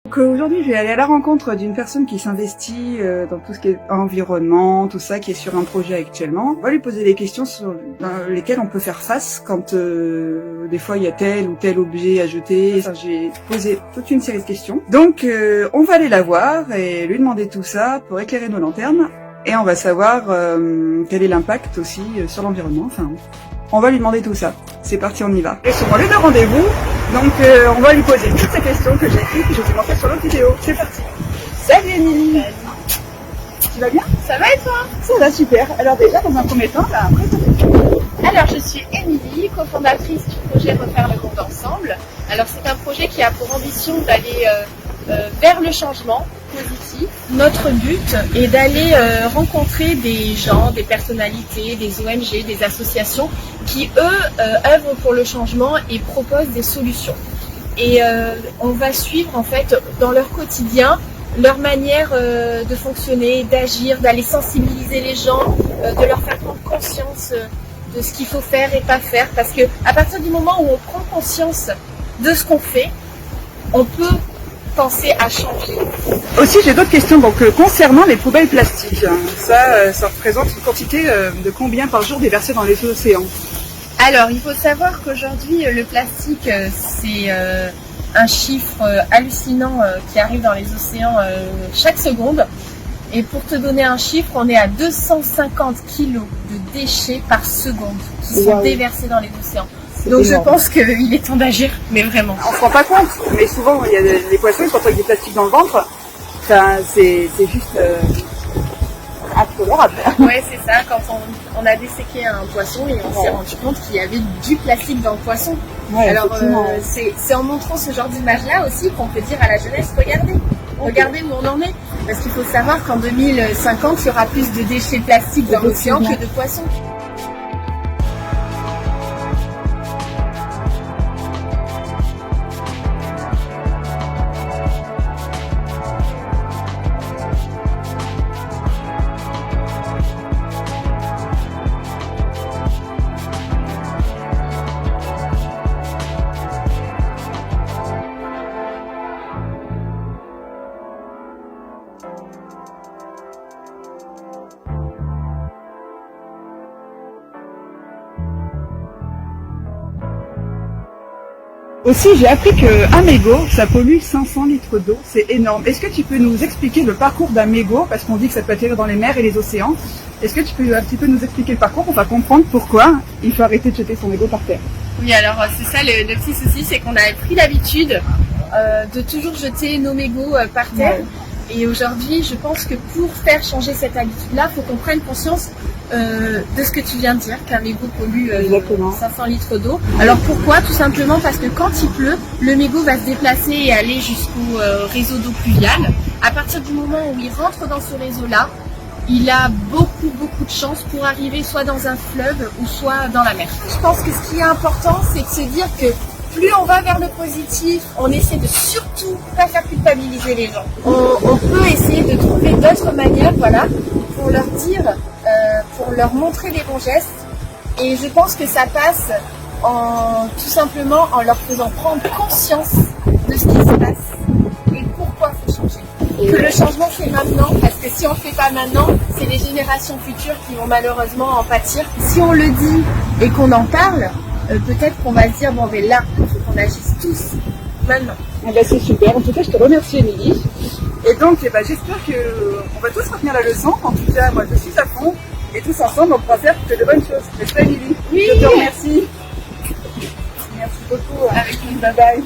Donc aujourd'hui, je vais aller à la rencontre d'une personne qui s'investit dans tout ce qui est environnement, tout ça, qui est sur un projet actuellement. On va lui poser des questions dans lesquelles on peut faire face quand des fois il y a tel ou tel objet à jeter. J'ai posé toute une série de questions. Donc on va aller la voir et lui demander tout ça pour éclairer nos lanternes. Et on va savoir quel est l'impact aussi sur l'environnement. Enfin, on va lui demander tout ça. C'est parti, on y va. Et sur mon lieu de rendez-vous, donc on va lui poser toutes ces questions que j'ai écrites et je vous ai montrées sur l'autre vidéo. C'est parti. Salut Émilie. Tu vas bien? Ça va et toi? Ça va super. Alors déjà, dans un premier temps, là, Alors je suis Émilie, cofondatrice du projet Refaire le monde ensemble. Alors c'est un projet qui a pour ambition d'aller vers le changement positif. Notre but est d'aller rencontrer des gens, des personnalités, des ONG, des associations qui eux œuvrent pour le changement et proposent des solutions. Et on va suivre en fait dans leur quotidien leur manière de fonctionner, d'agir, d'aller sensibiliser les gens, de leur faire prendre conscience de ce qu'il faut faire et pas faire. Parce que à partir du moment où on prend conscience de ce qu'on fait, on peut penser à changer. Aussi, j'ai d'autres questions. Donc, concernant les poubelles plastiques, ça représente une quantité de combien par jour déversé dans les océans? Alors, il faut savoir qu'aujourd'hui, le plastique, c'est un chiffre hallucinant qui arrive dans les océans chaque seconde. Et pour te donner un chiffre, on est à 250 kilos de déchets par seconde qui sont déversés dans les océans. Donc je pense qu'il est temps d'agir, mais vraiment. On se rend pas compte, mais souvent il y a les poissons qui sont avec du plastique dans le ventre. C'est juste intolérable. Ouais, c'est ça. Quand on a disséqué un poisson et on s'est rendu compte qu'il y avait du plastique dans le poisson. Ouais, alors c'est en montrant ce genre d'image-là aussi qu'on peut dire à la jeunesse, regardez où on en est. Parce qu'il faut savoir qu'en 2050, il y aura plus de déchets plastiques dans l'océan que de poissons. Aussi, j'ai appris qu'un mégot, ça pollue 500 litres d'eau, c'est énorme. Est-ce que tu peux nous expliquer le parcours d'un mégot, parce qu'on dit que ça peut atterrir dans les mers et les océans. Est-ce que tu peux un petit peu nous expliquer le parcours pour faire comprendre pourquoi il faut arrêter de jeter son mégot par terre? Oui, alors c'est ça le petit souci, c'est qu'on a pris l'habitude de toujours jeter nos mégots par terre. Ouais. Et aujourd'hui, je pense que pour faire changer cette habitude-là, il faut qu'on prenne conscience de ce que tu viens de dire, qu'un mégot pollue 500 litres d'eau. Alors pourquoi? Tout simplement parce que quand il pleut, le mégot va se déplacer et aller jusqu'au réseau d'eau pluviale. À partir du moment où il rentre dans ce réseau-là, il a beaucoup de chance pour arriver soit dans un fleuve ou soit dans la mer. Je pense que ce qui est important, c'est de se dire que plus on va vers le positif, on essaie de surtout pas faire culpabiliser les gens. On peut essayer de trouver d'autres manières, voilà, pour leur dire, pour leur montrer les bons gestes. Et je pense que ça passe tout simplement en leur faisant prendre conscience de ce qui se passe et pourquoi il faut changer. Que le changement c'est maintenant, parce que si on ne le fait pas maintenant, c'est les générations futures qui vont malheureusement en pâtir. Si on le dit et qu'on en parle, peut-être qu'on va se dire, bon ben là, il faut qu'on agisse tous, maintenant. Ah ben c'est super, en tout cas je te remercie Émilie. Et donc j'espère qu'on va tous retenir la leçon, en tout cas moi je suis à fond, et tous ensemble on pourra faire de bonnes choses. N'est-ce pas Émilie? Oui. Je te remercie. Merci beaucoup. Avec plaisir. Bye bye.